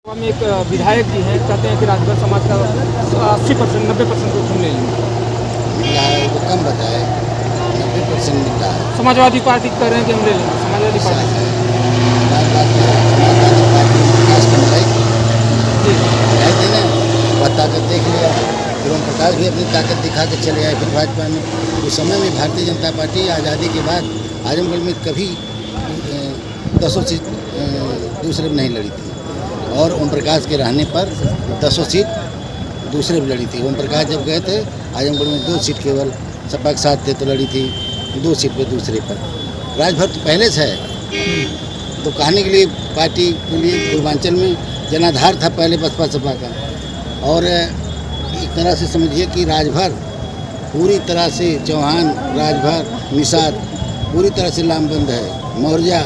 हम एक विधायक जी हैं, कहते हैं कि राजभर समाज का 80% 90% को चुन लेंगे। मिला है वो कम बताए, 90% मिल रहा है। समाजवादी पार्टी कह रहे हैं कि हम ले लेंगे, समाजवादी पार्टी समाजवादी पार्टी विकास कर रही जी थी ना, वह ताकत देख लिया। फिर ओम प्रकाश भी अपनी ताकत दिखा के चले आए फिर भाजपा में। उस समय में भारतीय जनता पार्टी आज़ादी के बाद आजमगढ़ में कभी 10 सीट दूसरे में नहीं लड़ी थी, और ओम प्रकाश के रहने पर 10 सीट दूसरे में लड़ी थी। ओम प्रकाश जब गए थे आजमगढ़ में 2 सीट केवल सपा के साथ थे तो लड़ी थी, 2 सीट पे दूसरे पर। राजभर तो पहले से है, तो कहने के लिए पार्टी के लिए पूर्वांचल में जनाधार था पहले बसपा सपा का। और एक तरह से समझिए कि राजभर पूरी तरह से चौहान, राजभर, निषाद पूरी तरह से लामबंद है। मौर्या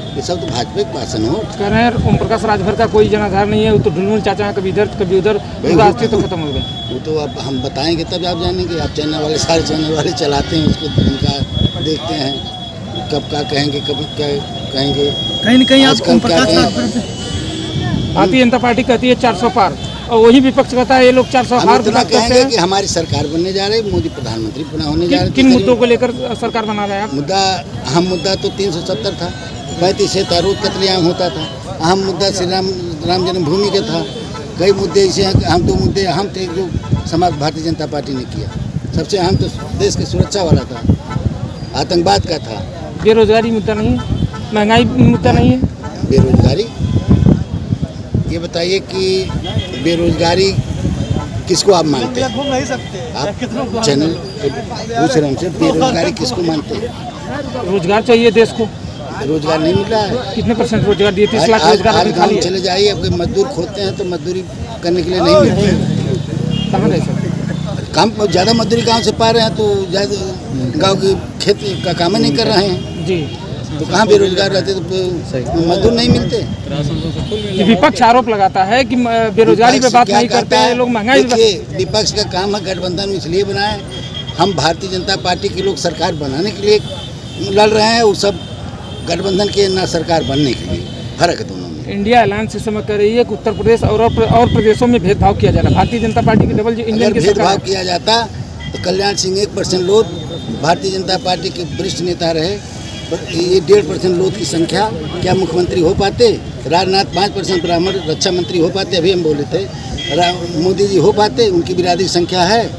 ये सब तो भाजपा के पासन हो। कह रहे हैं ओम प्रकाश राजभर का कोई जनाधार नहीं है, वो तो ढुलमुल चाचा हैं, कभी इधर कभी उधर, रास्ते तो खत्म हो गए। वो तो अब हम बताएंगे तब आप जानेंगे। आप चैनल वाले सारे चैनल वाले चलाते हैं उसको, उनका देखते हैं कब क्या कहेंगे, कभी क्या कहेंगे। कहीं न कहीं आप आजकल ओम क्या प्रकाश कहें? राजभर भारतीय जनता पार्टी कहती है 400 पार, और वही विपक्ष कहता है ये लोग 400 हम हार इतना करते कहेंगे हैं। कि हमारी सरकार बनने जा रही है, मोदी प्रधानमंत्री पुनः होने जा रहे हैं। किन मुद्दों को लेकर सरकार बना रहे हैं आप? मुद्दा, अहम मुद्दा तो 370 था, 35 से तारूद कत्लेआम होता था। अहम मुद्दा श्री राम जन्मभूमि का था। कई मुद्दे ऐसे हैं, अहम 2 मुद्दे अहम थे जो समाज भारतीय जनता पार्टी ने किया। सबसे अहम तो देश की सुरक्षा वाला था, आतंकवाद का था। बेरोजगारी मुद्दा नहीं है, महंगाई मुद्दा नहीं है। बेरोजगारी, ये बताइए कि बेरोजगारी किसको आप मानते हैं? घूम नहीं सकते आप चैनल पूछ रहे हमसे बेरोजगारी किसको मानते हैं? रोजगार चाहिए देश को। रोजगार नहीं मिल रहा है। कितने % रोजगार दिए? 30 लाख आज रोजगार अभी गाँव खाली है। चले जाइए, अब कोई मजदूर खोदते हैं तो मजदूरी करने के लिए नहीं मिलती। कहाँ रह सकते? काम ज़्यादा मजदूरी गांव से पा रहे हैं तो ज़्यादा गांव की खेती का काम ही नहीं कर रहे हैं, जी तो कहाँ बेरोजगार रहते तो मजदूर नहीं मिलते। ये विपक्ष आरोप लगाता है कि बेरोजगारी पे विपक्ष बात क्या नहीं करते करता हैं है? लोग, महंगाई देखिए, विपक्ष का काम है गठबंधन इसलिए बनाए, हम भारतीय जनता पार्टी के लोग सरकार बनाने के लिए लड़ रहे हैं, वो सब गठबंधन के ना सरकार बनने के लिए। फर्क है दोनों में। इंडिया अलायंस इस समय कह रही है कि उत्तर प्रदेश और प्रदेशों में भेदभाव किया जा रहा है। भारतीय जनता पार्टी की डबल इंजन अगर की भेदभाव सरकार किया जाता तो कल्याण सिंह 1% लोध भारतीय जनता पार्टी के वरिष्ठ नेता रहे, ये 1.5% लोध की संख्या क्या मुख्यमंत्री हो पाते? राजनाथ 5% ब्राह्मण रक्षा मंत्री हो पाते? अभी हम बोले थे मोदी जी हो पाते? उनकी बिरादरी संख्या है।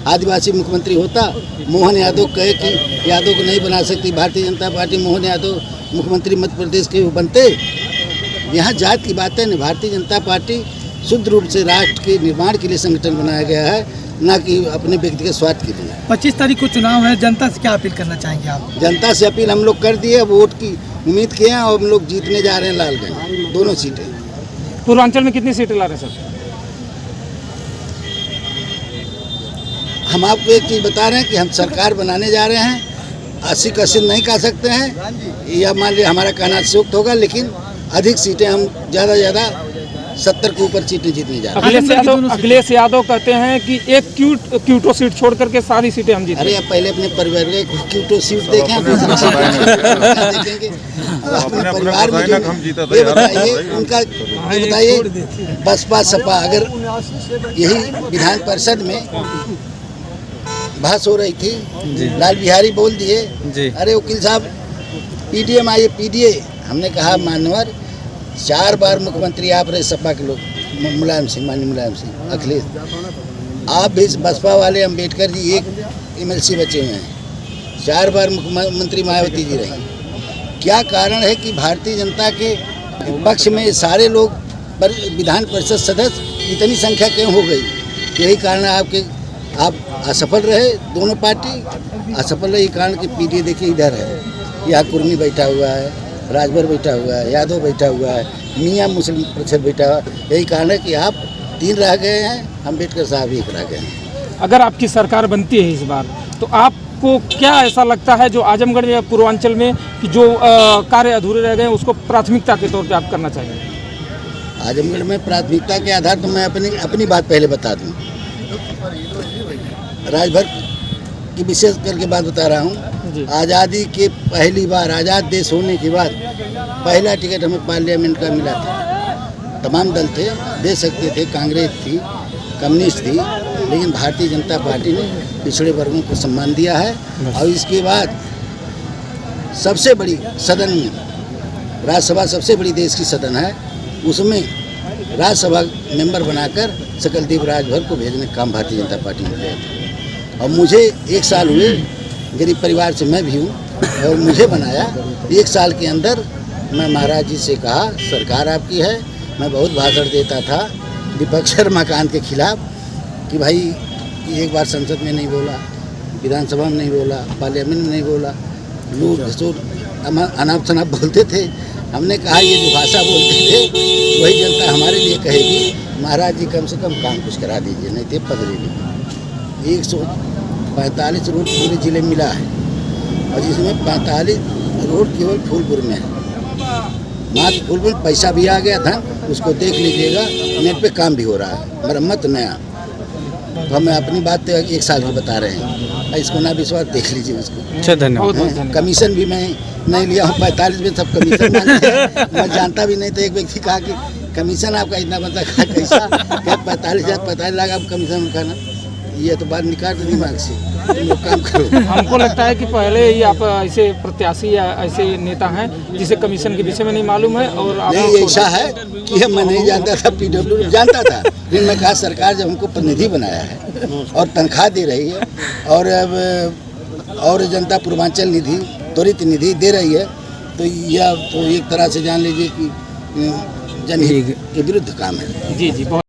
आदिवासी मुख्यमंत्री होता? मोहन यादव कहे कि यादव को नहीं बना सकती भारतीय जनता पार्टी, मोहन यादव मुख्यमंत्री मध्य प्रदेश के बनते? यहाँ जात की बातें नहीं। भारतीय जनता पार्टी शुद्ध रूप से राष्ट्र के निर्माण के लिए संगठन बनाया गया है, ना कि अपने व्यक्तिगत स्वार्थ के लिए। 25 तारीख को चुनाव है, जनता से क्या अपील करना चाहेंगे आप? जनता से अपील हम लोग कर दिए, वोट की उम्मीद किए हैं और हम लोग जीतने जा रहे हैं लालगंज 2 सीटें। पूर्वांचल में कितनी सीटें ला रहे हैं सर? हम आपको एक चीज़ बता रहे हैं कि हम सरकार बनाने जा रहे हैं। 80 का 80 नहीं कह सकते हैं, या मान लीजिए हमारा कहना अतिशयोक्त होगा, लेकिन अधिक सीटें हम ज़्यादा 70 के ऊपर सीटें जीतने जा रहे हैं। अखिलेश यादव कहते हैं कि एक क्यूटो सीट छोड़ करके सारी सीटें हम जीते। अरे आप पहले अपने परिवार के क्यूटो सीट देखें, दूसरी सीट देखेंगे। अपने परिवार में ये बताइए, उनका ये बताइए, बसपा सपा अगर यही विधान परिषद में बहस हो रही थी, लाल बिहारी बोल दिए, अरे वकील साहब पीडीएम आइए, पीडीए। हमने कहा मानवर 4 बार मुख्यमंत्री आप रहे सपा के लोग, मुलायम सिंह, माननीय मुलायम सिंह, अखिलेश, आप भी बसपा वाले अम्बेडकर जी 1 MLC बचे हुए हैं, 4 बार मुख्यमंत्री मायावती जी रही। क्या कारण है कि भारतीय जनता के पक्ष में सारे लोग विधान परिषद सदस्य इतनी संख्या क्यों हो गई? यही कारण है आप असफल रहे, दोनों पार्टी असफल रही। कारण कि पीडीए देखिए इधर है, यहाँ कुर्मी बैठा हुआ है, राजभर बैठा हुआ है, यादव बैठा हुआ है, मियाँ मुस्लिम परिषद बैठा हुआ है। यही कारण है कि आप 3 रह गए हैं, अम्बेडकर साहब 1 रह गए हैं। अगर आपकी सरकार बनती है इस बार, तो आपको क्या ऐसा लगता है जो आजमगढ़ या पूर्वांचल में कि जो कार्य अधूरे रह गए उसको प्राथमिकता के तौर पे आप करना चाहिए? आजमगढ़ में प्राथमिकता के आधार तो मैं अपनी बात पहले बता दूं। राजभर की विशेष करके बात बता रहा हूँ। आज़ादी के पहली बार, आज़ाद देश होने के बाद पहला टिकट हमें पार्लियामेंट का मिला था। तमाम दल थे, दे सकते थे, कांग्रेस थी, कम्युनिस्ट थी, लेकिन भारतीय जनता पार्टी ने पिछड़े वर्गों को सम्मान दिया है। और इसके बाद सबसे बड़ी सदन में, राज्यसभा सबसे बड़ी देश की सदन है, उसमें राज्यसभा मेंबर बनाकर सकलदेव राजभर को भेजने का काम भारतीय जनता पार्टी ने किया था। और मुझे 1 साल हुए, गरीब परिवार से मैं भी हूँ, और मुझे बनाया 1 साल के अंदर। मैं महाराज जी से कहा सरकार आपकी है, मैं बहुत भाषण देता था विपक्ष रमाकांत के खिलाफ कि भाई एक बार संसद में नहीं बोला, विधानसभा में नहीं बोला, पार्लियामेंट में नहीं बोला, लूट घसूट अनाप शनाप बोलते थे। हमने कहा ये जो भाषा बोलते थे वही जनता हमारे लिए कहेगी, महाराज जी कम से कम काम कुछ करा दीजिए, नहीं थे पगड़ी। 145 रोड पूरे जिले में मिला है, और जिसमें 45 रोड केवल फूलपुर में है। मात्र फूलपुर में पैसा भी आ गया था, उसको देख लीजिएगा, नेट पे काम भी हो रहा है, मरम्मत नया। तो हम अपनी बात तो 1 साल की बता रहे हैं, इसको ना विश्वास देख लीजिए उसको। अच्छा, धन्यवाद। कमीशन भी मैं नहीं लिया हूँ, 45 में सब कमीशन मांगते हैं। मैं जानता भी नहीं था। एक व्यक्ति कहा कि कमीशन आपका इतना बनता है, कैसा? क्या 45 लाख आप कमीशन खाना? ये तो बात निकाल दो दिमाग से, तुम लोग काम करो। हमको लगता है कि पहले ही आप ऐसे प्रत्याशी या ऐसे नेता हैं जिसे कमीशन के विषय में नहीं मालूम है, और आप नहीं, ऐसा है कि मैं नहीं जानता था, PWD जानता था, लेकिन मैं कहा सरकार जब हमको प्रतिनिधि बनाया है और तनख्वाह दे रही है, और जनता पूर्वांचल निधि, त्वरित निधि दे रही है, तो यह तो एक तरह से जान लीजिए कि जनहित के विरुद्ध काम है। जी बहुत